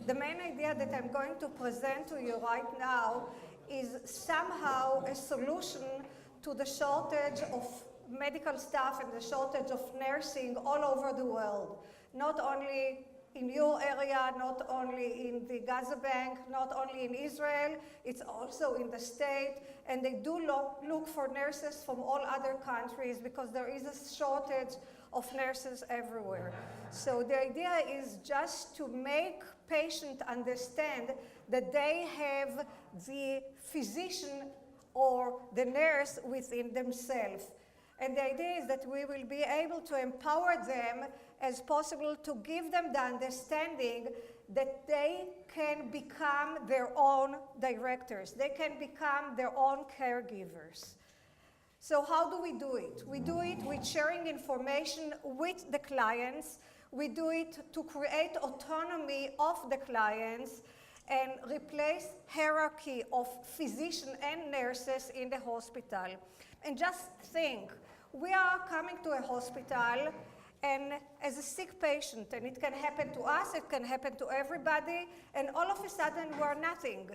The main idea that I'm going to present to you right now is somehow a solution to the shortage of medical staff and the shortage of nursing all over the world, not only in your area, not only in the Gaza Bank, not only in Israel, it's also in the state, and they do look for nurses from all other countries because there is a shortage of nurses everywhere. So the idea is just to make patients understand that they have the physician or the nurse within themselves. And the idea is that we will be able to empower them as possible to give them the understanding that they can become their own directors. They can become their own caregivers. So how do we do it? We do it with sharing information with the clients. We do it to create autonomy of the clients and replace hierarchy of physicians and nurses in the hospital. And just think, we are coming to a hospital and as a sick patient, and it can happen to us, it can happen to everybody, and all of a sudden we're nothing.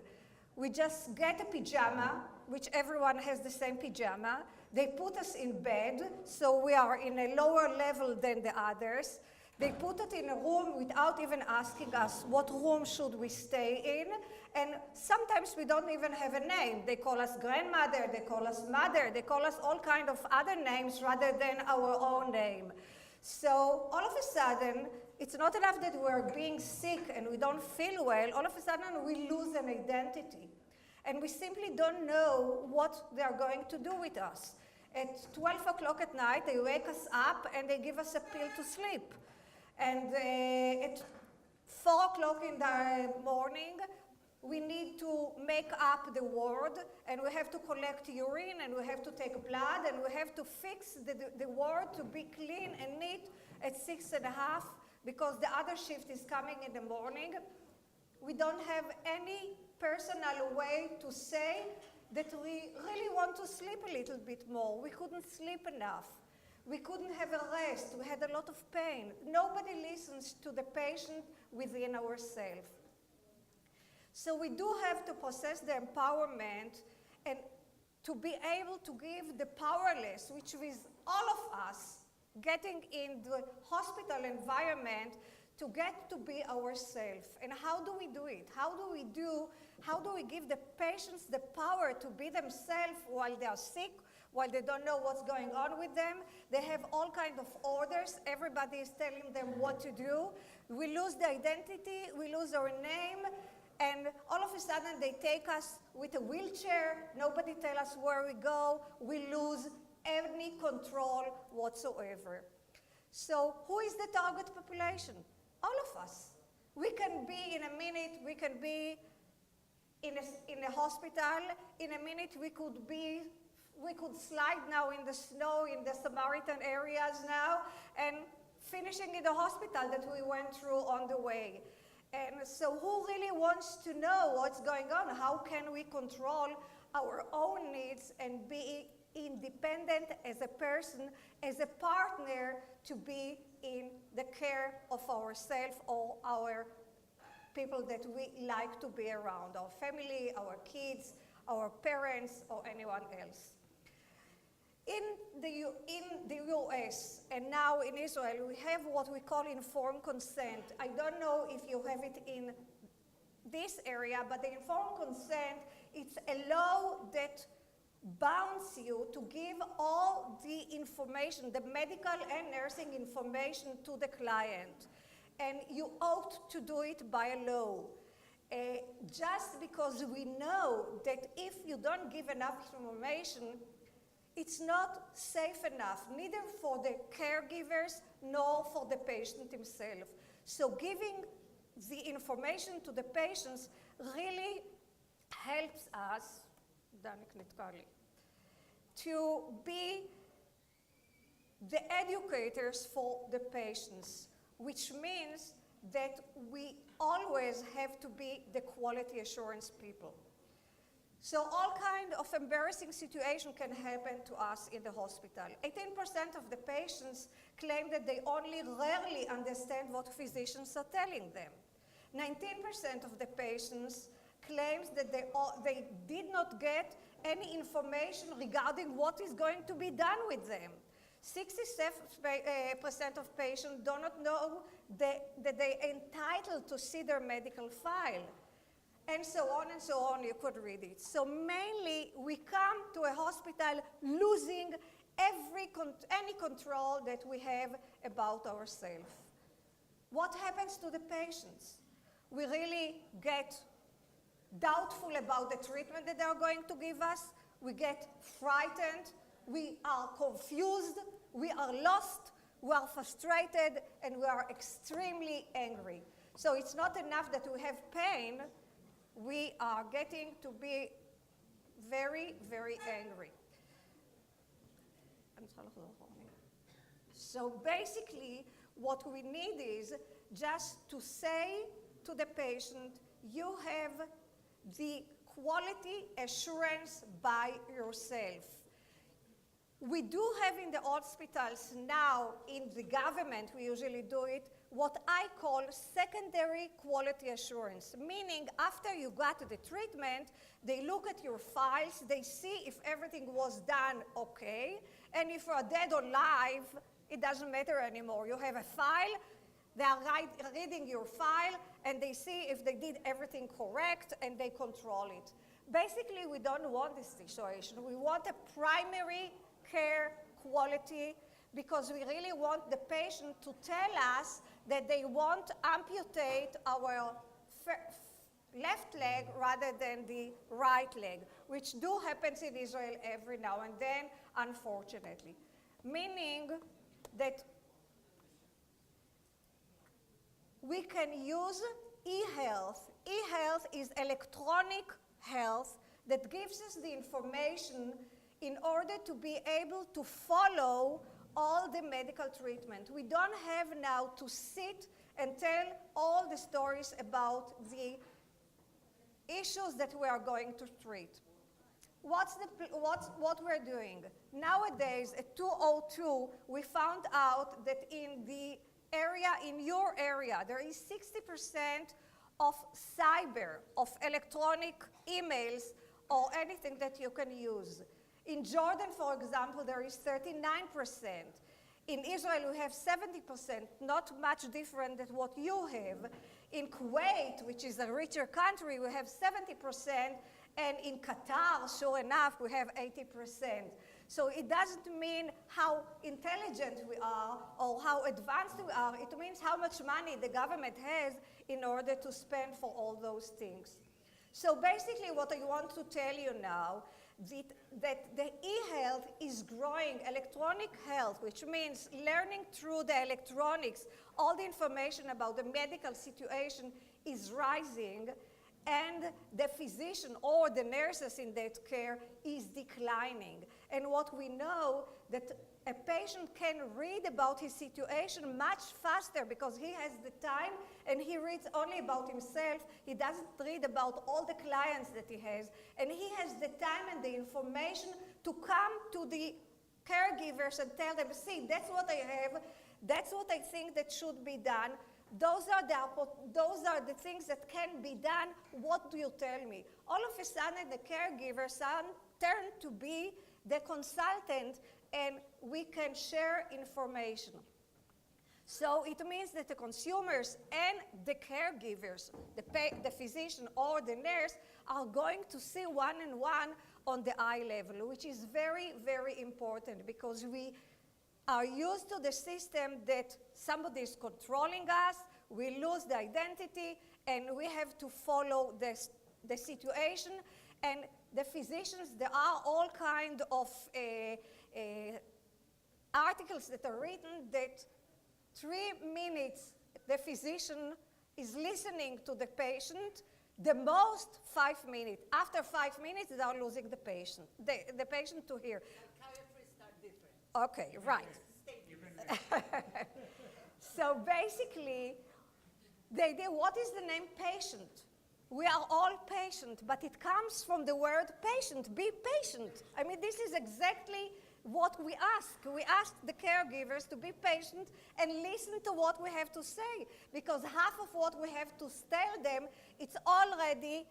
We just get a pajama, which everyone has the same pajama. They put us in bed, so we are in a lower level than the others. They put it in a room without even asking us what room should we stay in. And sometimes we don't even have a name. They call us grandmother, they call us mother, they call us all kinds of other names rather than our own name. So all of a sudden, it's not enough that we're being sick and we don't feel well. All of a sudden, we lose an identity. And we simply don't know what they are going to do with us. At 12 o'clock at night, they wake us up and they give us a pill to sleep. And at 4 o'clock in the morning, we need to make up the ward, and we have to collect urine, and we have to take blood, and we have to fix the ward to be clean and neat at 6:30, because the other shift is coming in the morning. We don't have any personal way to say that we really want to sleep a little bit more. We couldn't sleep enough. We couldn't have a rest. We had a lot of pain. Nobody listens to the patient within ourselves. So we do have to possess the empowerment and to be able to give the powerless, which is all of us, getting in the hospital environment to get to be ourselves. And how do we do it? How do we give the patients the power to be themselves while they are sick, while they don't know what's going on with them? They have all kinds of orders. Everybody is telling them what to do. We lose the identity, we lose our name, and all of a sudden they take us with a wheelchair. Nobody tells us where we go. We lose any control whatsoever. So who is the target population? All of us. We can be in a minute, we can be in a hospital. In a minute we could slide now in the snow in the Samaritan areas now and finishing in the hospital that we went through on the way. And so who really wants to know what's going on? How can we control our own needs and be independent as a person, as a partner, to be in the care of ourselves or our people that we like to be around, our family, our kids, our parents, or anyone else. In the US and now in Israel, we have what we call informed consent. I don't know if you have it in this area, but the informed consent, it's a law that bounds you to give all the information, the medical and nursing information, to the client. And you ought to do it by law. Just because we know that if you don't give enough information, it's not safe enough, neither for the caregivers nor for the patient himself. So giving the information to the patients really helps us, to be the educators for the patients, which means that we always have to be the quality assurance people. So all kinds of embarrassing situations can happen to us in the hospital. 18% of the patients claim that they only rarely understand what physicians are telling them. 19% of the patients claims that they did not get any information regarding what is going to be done with them. 67% of patients do not know that they are entitled to see their medical file. And so on, you could read it. So mainly, we come to a hospital losing any control that we have about ourselves. What happens to the patients? We really get doubtful about the treatment that they are going to give us. We get frightened. We are confused. We are lost. We are frustrated. And we are extremely angry. So it's not enough that we have pain. We are getting to be very, very angry. So basically, what we need is just to say to the patient, you have the quality assurance by yourself. We do have in the hospitals now, in the government, we usually do it, what I call secondary quality assurance, meaning after you got the treatment, they look at your files, they see if everything was done okay, and if you are dead or alive, it doesn't matter anymore. You have a file, they are reading your file, and they see if they did everything correct, and they control it. Basically, we don't want this situation. We want a primary care quality because we really want the patient to tell us that they won't amputate our left leg rather than the right leg, which do happens in Israel every now and then, unfortunately. Meaning that we can use e-health. E-health is electronic health that gives us the information in order to be able to follow all the medical treatment. We don't have now to sit and tell all the stories about the issues that we are going to treat. What we're doing? Nowadays, at 202, we found out that in the area, in your area, there is 60% of cyber, of electronic emails, or anything that you can use. In Jordan, for example, there is 39%. In Israel, we have 70%, not much different than what you have. In Kuwait, which is a richer country, we have 70%, and in Qatar, sure enough, we have 80%. So it doesn't mean how intelligent we are or how advanced we are. It means how much money the government has in order to spend for all those things. So basically what I want to tell you now that the e-health is growing, electronic health, which means learning through the electronics, all the information about the medical situation is rising, and the physician or the nurses in that care is declining. And what we know that a patient can read about his situation much faster because he has the time and he reads only about himself. He doesn't read about all the clients that he has. And he has the time and the information to come to the caregivers and tell them, see, that's what I have. That's what I think that should be done. Those are the things that can be done. What do you tell me? All of a sudden, the caregivers turn to be the consultant, and we can share information. So it means that the consumers and the caregivers, the physician or the nurse, are going to see one-on-one on the eye level, which is very, very important because we are used to the system that somebody is controlling us, we lose the identity, and we have to follow the situation. And the physicians, there are all kinds of articles that are written that 3 minutes the physician is listening to the patient, the most 5 minutes. After 5 minutes, they are losing the patient, the patient to hear. Psychiatrists are different. Okay, right. So basically, what is the name patient? We are all patient, but it comes from the word patient, be patient. I mean, this is exactly what we ask the caregivers to be patient and listen to what we have to say, because half of what we have to tell them, it's already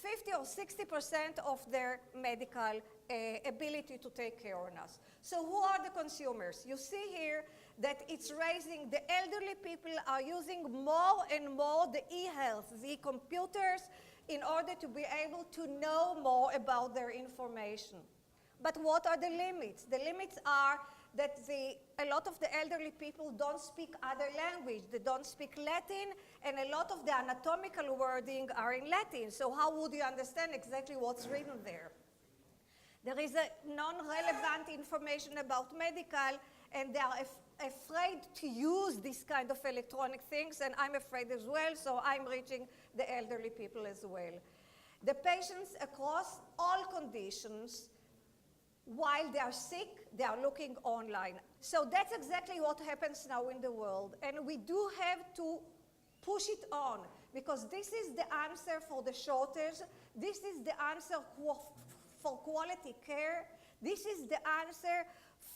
50 or 60% of their medical ability to take care of us. So who are the consumers? You see here that it's raising, the elderly people are using more and more the e-health, the computers, in order to be able to know more about their information. But what are the limits? The limits are that a lot of the elderly people don't speak other language. They don't speak Latin, and a lot of the anatomical wording are in Latin. So how would you understand exactly what's written there? There is a non-relevant information about medical, and they are afraid to use this kind of electronic things, and I'm afraid as well, so I'm reaching the elderly people as well. The patients across all conditions, while they are sick, they are looking online. So that's exactly what happens now in the world, and we do have to push it on, because this is the answer for the shortage, this is the answer for quality care, this is the answer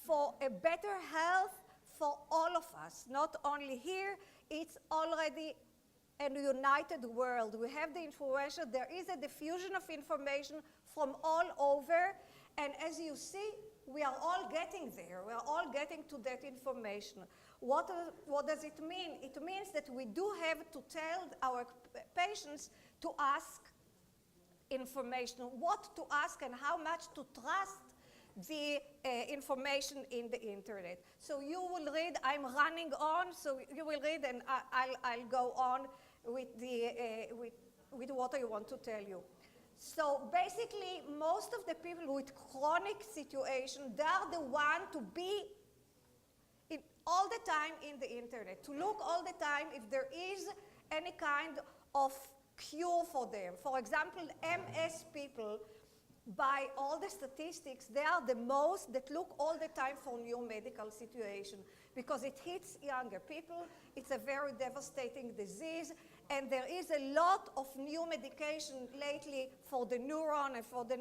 for a better health for all of us, not only here, it's already a united world. We have the information, there is a diffusion of information from all over, and as you see, we are all getting there. We are all getting to that information. What does it mean? It means that we do have to tell our patients to ask information, what to ask and how much to trust the information in the internet. So you will read, I'm running on, so you will read, and I'll go on with what I want to tell you. So basically, most of the people with chronic situation, they are the one to be all the time in the internet, to look all the time if there is any kind of cure for them. For example, MS people, by all the statistics, they are the most that look all the time for new medical situation, because it hits younger people, it's a very devastating disease, and there is a lot of new medication lately for the neuron and for the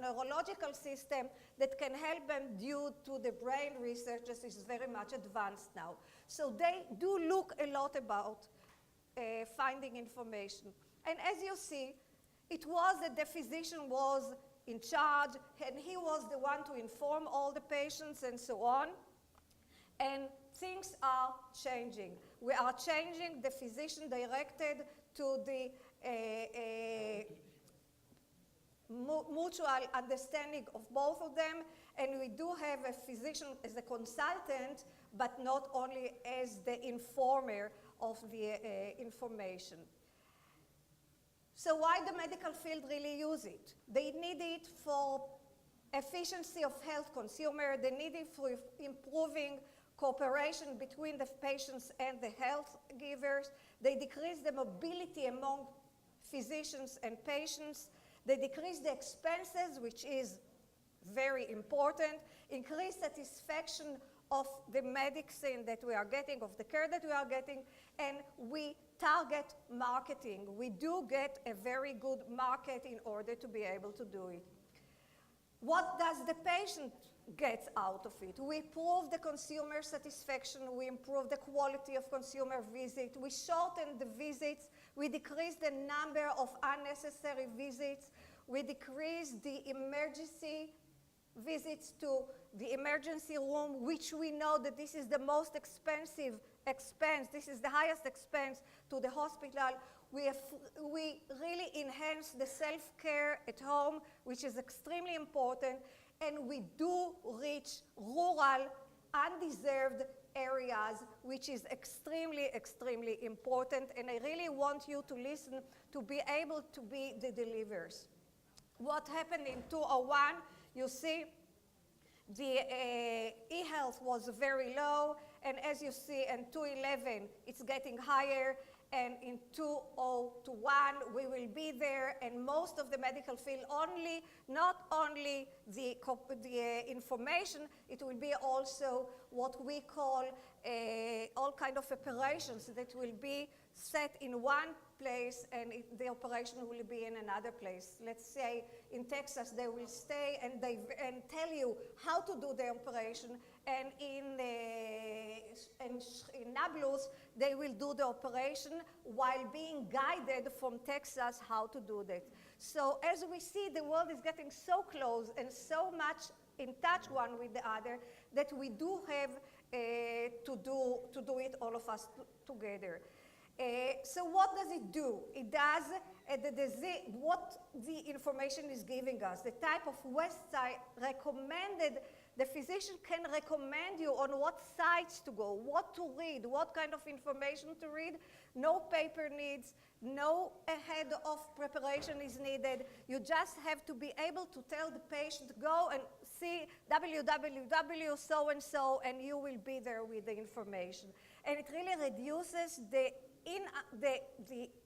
neurological system that can help them due to the brain research that is very much advanced now. So they do look a lot about finding information. And as you see, it was that the physician was in charge, and he was the one to inform all the patients and so on. And things are changing. We are changing. The physician directed to the mutual understanding of both of them, and we do have a physician as a consultant, but not only as the informer of the information. So why the medical field really use it? They need it for efficiency of health consumer. They need it for improving cooperation between the patients and the health givers. They decrease the mobility among physicians and patients. They decrease the expenses, which is very important, increase satisfaction of the medicine that we are getting, of the care that we are getting, and we target marketing. We do get a very good market in order to be able to do it. What does the patient get out of it? We improve the consumer satisfaction, we improve the quality of consumer visit, we shorten the visits, we decrease the number of unnecessary visits, we decrease the emergency visits to the emergency room, which we know that this is the most expensive expense, this is the highest expense to the hospital. We really enhance the self-care at home, which is extremely important, and we do reach rural, undeserved areas, which is extremely, extremely important, and I really want you to listen to be able to be the deliverers. What happened in 2001, you see, the e-health was very low, and as you see in 2011, it's getting higher, and in 2021, we will be there, and most of the medical field not only the information, it will be also what we call all kind of operations that will be set in one place and the operation will be in another place. Let's say in Texas they will stay and tell you how to do the operation, and in Nablus they will do the operation while being guided from Texas how to do that. So as we see, the world is getting so close and so much in touch one with the other that we do have to do it all of us together. So what does it do? It does what the information is giving us. The type of website recommended, the physician can recommend you on what sites to go, what to read, what kind of information to read. No paper needs, no ahead of preparation is needed. You just have to be able to tell the patient, go and see www so-and-so, and you will be there with the information. And it really reduces the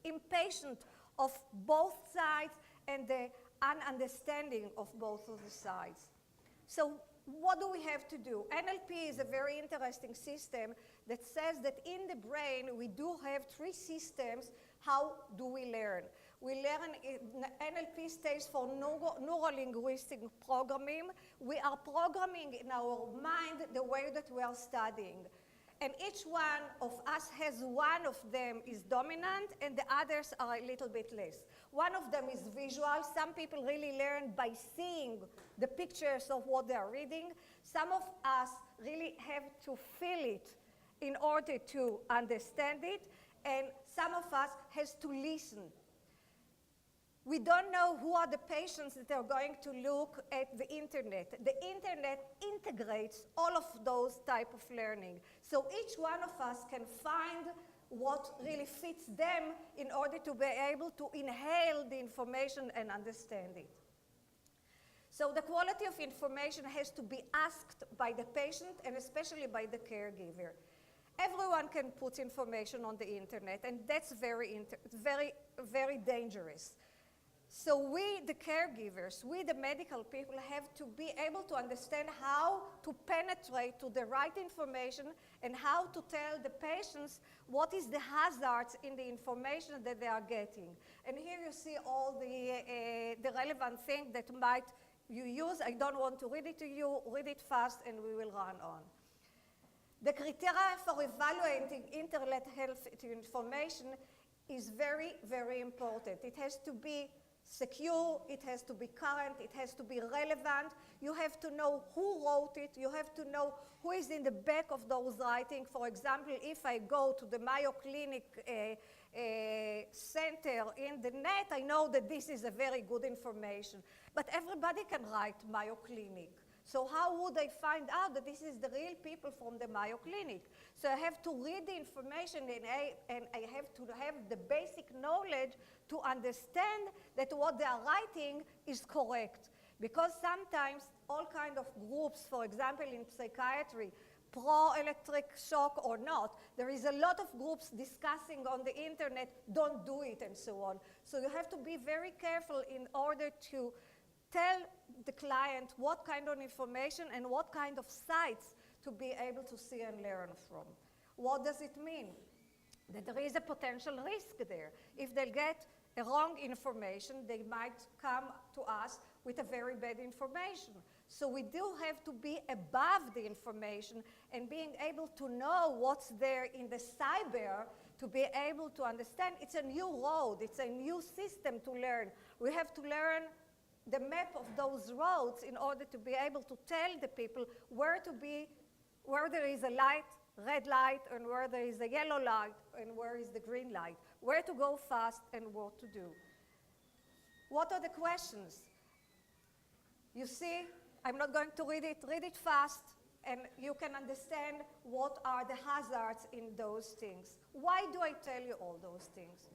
impatience of both sides and the ununderstanding of both of the sides. So what do we have to do? NLP is a very interesting system that says that in the brain we do have three systems. How do we learn? We learn, NLP stands for neuro-linguistic programming. We are programming in our mind the way that we are studying. And each one of us has one of them is dominant and the others are a little bit less. One of them is visual. Some people really learn by seeing the pictures of what they are reading. Some of us really have to feel it in order to understand it. And some of us has to listen. We don't know who are the patients that are going to look at the internet. The internet integrates all of those type of learning. So each one of us can find what really fits them in order to be able to inhale the information and understand it. So the quality of information has to be asked by the patient and especially by the caregiver. Everyone can put information on the internet, and that's very, very dangerous. So we, the caregivers, we, the medical people, have to be able to understand how to penetrate to the right information and how to tell the patients what is the hazards in the information that they are getting. And here you see all the relevant things that might you use. I don't want to read it to you. Read it fast and we will run on. The criteria for evaluating internet health information is very, very important. It has to be secure, it has to be current, it has to be relevant. You have to know who wrote it, you have to know who is in the back of those writings. For example, if I go to the Mayo Clinic center in the net, I know that this is a very good information. But everybody can write Mayo Clinic. So how would I find out that this is the real people from the Mayo Clinic? So I have to read the information and I have to have the basic knowledge to understand that what they are writing is correct. Because sometimes all kinds of groups, for example in psychiatry, pro-electric shock or not, there is a lot of groups discussing on the internet, don't do it and so on. So you have to be very careful in order to tell the client what kind of information and what kind of sites to be able to see and learn from. What does it mean? That there is a potential risk there. If they get a wrong information, they might come to us with a very bad information. So we do have to be above the information and being able to know what's there in the cyber to be able to understand. It's a new road, it's a new system to learn. We have to learn the map of those roads in order to be able to tell the people where to be, where there is a light, red light, and where there is a yellow light, and where is the green light, where to go fast and what to do. What are the questions? You see, I'm not going to read it fast, and you can understand what are the hazards in those things. Why do I tell you all those things?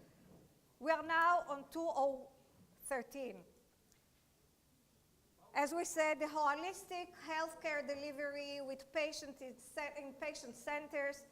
We are now on 2013. As we said, the holistic healthcare delivery with patients in patient centers,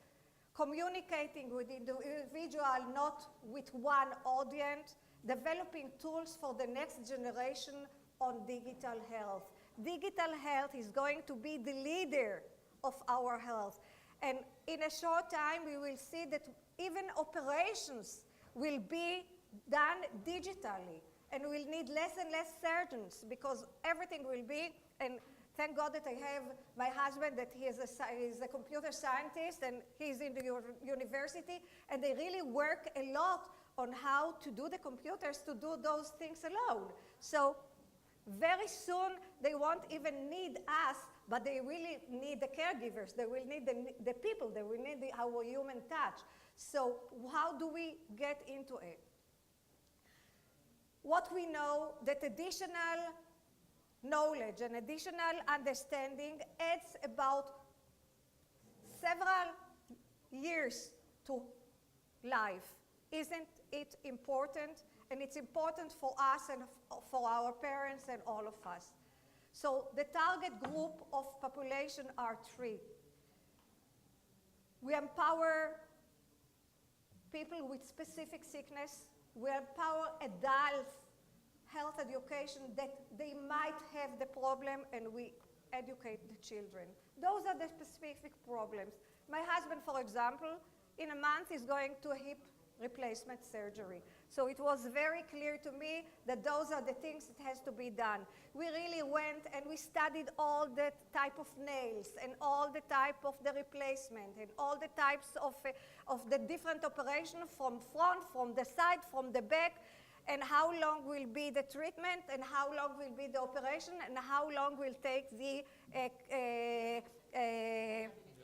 communicating with individual, not with one audience, developing tools for the next generation on digital health. Digital health is going to be the leader of our health. And in a short time, we will see that even operations will be done digitally. And we'll need less and less surgeons because everything will be, and thank God that I have my husband that he is a computer scientist and he's in the university, and they really work a lot on how to do the computers to do those things alone. So very soon they won't even need us, but they really need the caregivers. They will need the people. They will need our human touch. So how do we get into it? What we know, that additional knowledge and additional understanding adds about several years to life. Isn't it important? And it's important for us and for our parents and all of us. So the target group of population are 3. We empower people with specific sickness. We empower adults, health education, that they might have the problem, and we educate the children. Those are the specific problems. My husband, for example, in a month is going to a hip replacement surgery. So it was very clear to me that those are the things that has to be done. We really went and we studied all the type of nails and all the type of the replacement and all the types of the different operations from front, from the side, from the back, and how long will be the treatment and how long will be the operation and how long will take the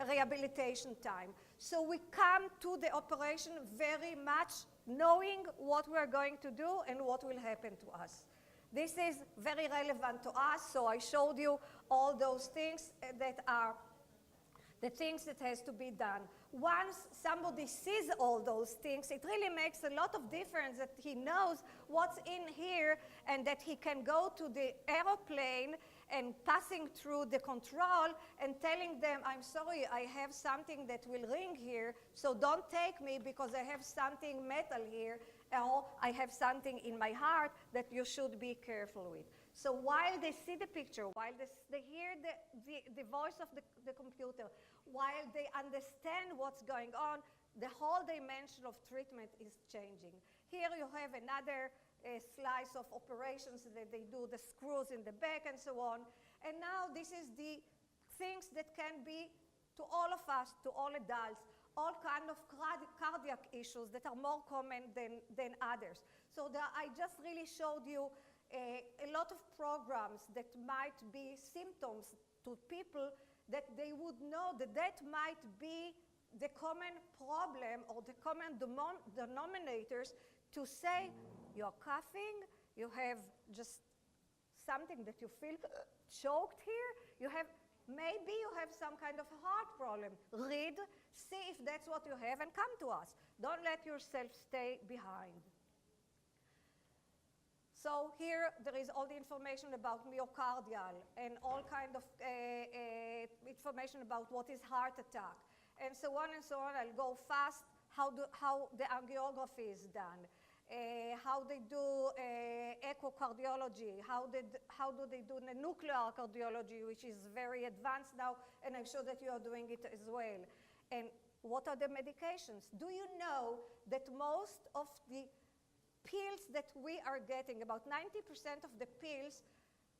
rehabilitation time. So we come to the operation very much knowing what we're going to do and what will happen to us. This is very relevant to us, so I showed you all those things that are the things that has to be done. Once somebody sees all those things, it really makes a lot of difference that he knows what's in here and that he can go to the aeroplane and passing through the control and telling them, I'm sorry, I have something that will ring here, so don't take me because I have something metal here, or I have something in my heart that you should be careful with. So while they see the picture, while they hear the voice of the computer, while they understand what's going on, the whole dimension of treatment is changing. Here you have another slice of operations that they do, the screws in the back and so on. And now this is the things that can be to all of us, to all adults, all kind of cardiac issues that are more common than others. So I just really showed you a lot of programs that might be symptoms to people that they would know that that might be the common problem or the common denominators to say, you're coughing, you have just something that you feel choked here, maybe you have some kind of a heart problem. Read, see if that's what you have, and come to us. Don't let yourself stay behind. So here there is all the information about myocardial and all kind of information about what is heart attack and so on and so on. I'll go fast. How the angiography is done, how they do echocardiology, how do they do the nuclear cardiology, which is very advanced now, and I'm sure that you are doing it as well. And what are the medications? Do you know that most of the pills that we are getting, about 90% of the pills,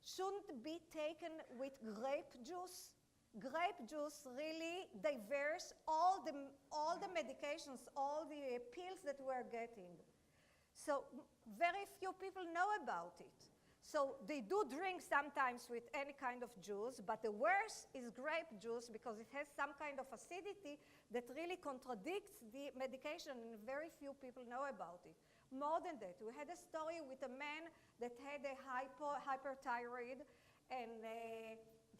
shouldn't be taken with grape juice? Grape juice really diverse all the medications, all the pills that we're getting. So very few people know about it. So they do drink sometimes with any kind of juice, but the worst is grape juice because it has some kind of acidity that really contradicts the medication, and very few people know about it. More than that, we had a story with a man that had a hyperthyroid, and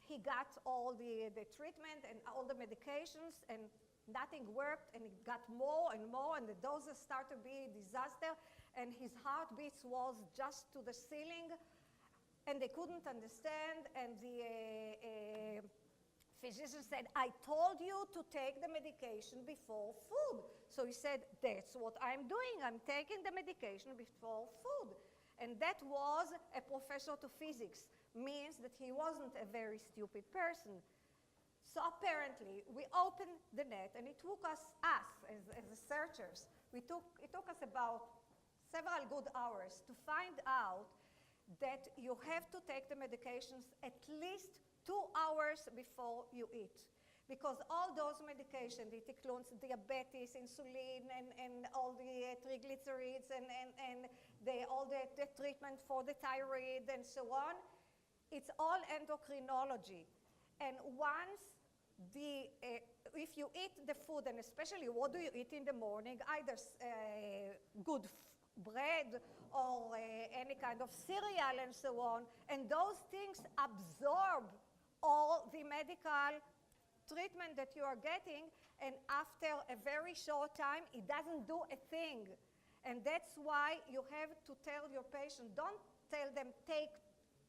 he got all the treatment and all the medications, and nothing worked, and it got more and more, and the doses started to be a disaster, and his heartbeats was just to the ceiling, and they couldn't understand, and the physician said, I told you to take the medication before food. So he said, that's what I'm doing. I'm taking the medication before food. And that was a professor to physics, means that he wasn't a very stupid person. So apparently, we opened the net, and it took us as researchers, it took us about several good hours to find out that you have to take the medications at least 2 hours before you eat. Because all those medications, it includes diabetes, insulin, and all the triglycerides, and all the treatment for the thyroid, and so on. It's all endocrinology. And once if you eat the food, and especially what do you eat in the morning, either good bread or any kind of cereal and so on, and those things absorb all the medical treatment that you are getting, and after a very short time, it doesn't do a thing. And that's why you have to tell your patient, don't tell them take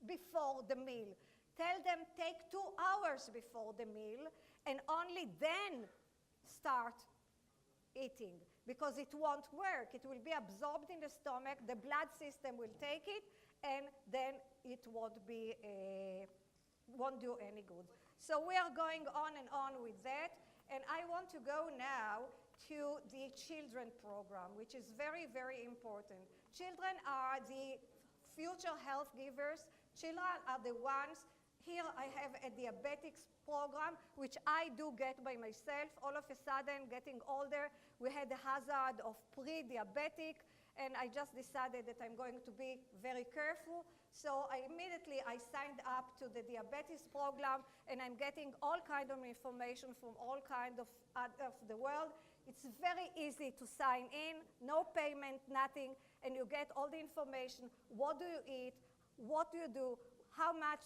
before the meal. Tell them take 2 hours before the meal, and only then start eating, because it won't work. It will be absorbed in the stomach, the blood system will take it, and then it won't do any good. So we are going on with that, and I want to go now to the children program, which is very, very important. Children are the future health givers. Children are the ones. Here I have a diabetics program, which I do get by myself. All of a sudden, getting older, we had the hazard of pre-diabetic, and I just decided that I'm going to be very careful. So I immediately signed up to the diabetes program, and I'm getting all kind of information from all kind of the world. It's very easy to sign in, no payment, nothing, and you get all the information. What do you eat? What do you do? How much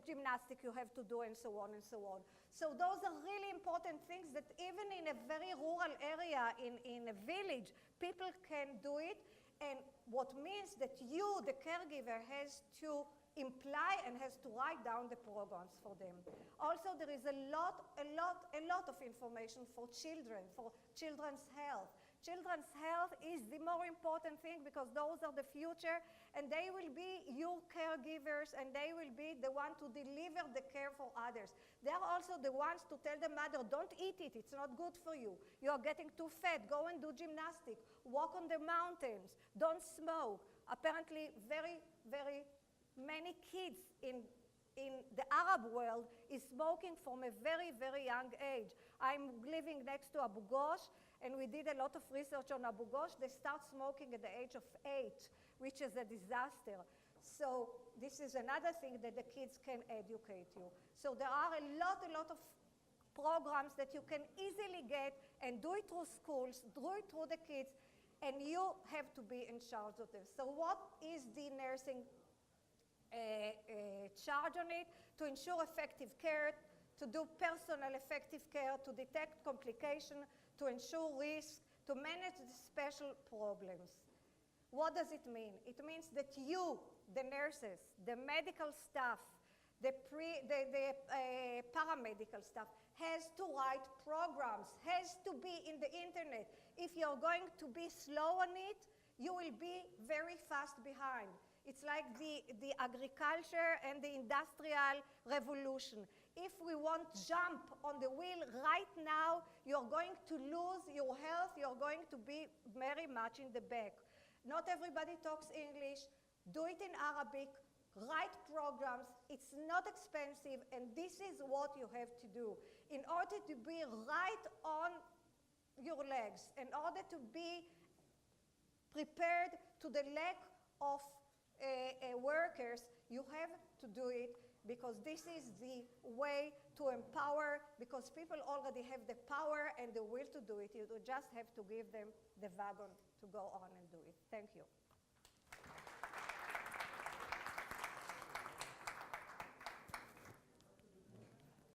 gymnastics you have to do, and so on and so on. So those are really important things that even in a very rural area, in a village, people can do it. And what means that you, the caregiver, has to imply and has to write down the programs for them. Also, there is a lot of information for children, for children's health. Children's health is the more important thing, because those are the future, and they will be your caregivers, and they will be the one to deliver the care for others. They are also the ones to tell the mother, don't eat it, it's not good for you. You are getting too fat, go and do gymnastics, walk on the mountains, don't smoke. Apparently, very, very many kids in the Arab world is smoking from a very, very young age. I'm living next to Abu Ghosh, and we did a lot of research on Abu Ghosh. They start smoking at the age of 8, which is a disaster. So this is another thing that the kids can educate you. So there are a lot of programs that you can easily get, and do it through schools, do it through the kids, and you have to be in charge of this. So what is the nursing charge on it? To ensure effective care, to do personal effective care, to detect complication, to ensure risk, to manage the special problems. What does it mean? It means that you, the nurses, the medical staff, the paramedical staff, has to write programs, has to be in the internet. If you're going to be slow on it, you will be very fast behind. It's like the agriculture and the industrial revolution. If we won't jump on the wheel right now, you're going to lose your health, you're going to be very much in the back. Not everybody talks English. Do it in Arabic, write programs. It's not expensive, and this is what you have to do. In order to be right on your legs, in order to be prepared to the lack of workers, you have to do it, because this is the way to empower, because people already have the power and the will to do it. You just have to give them the wagon to go on and do it. Thank you.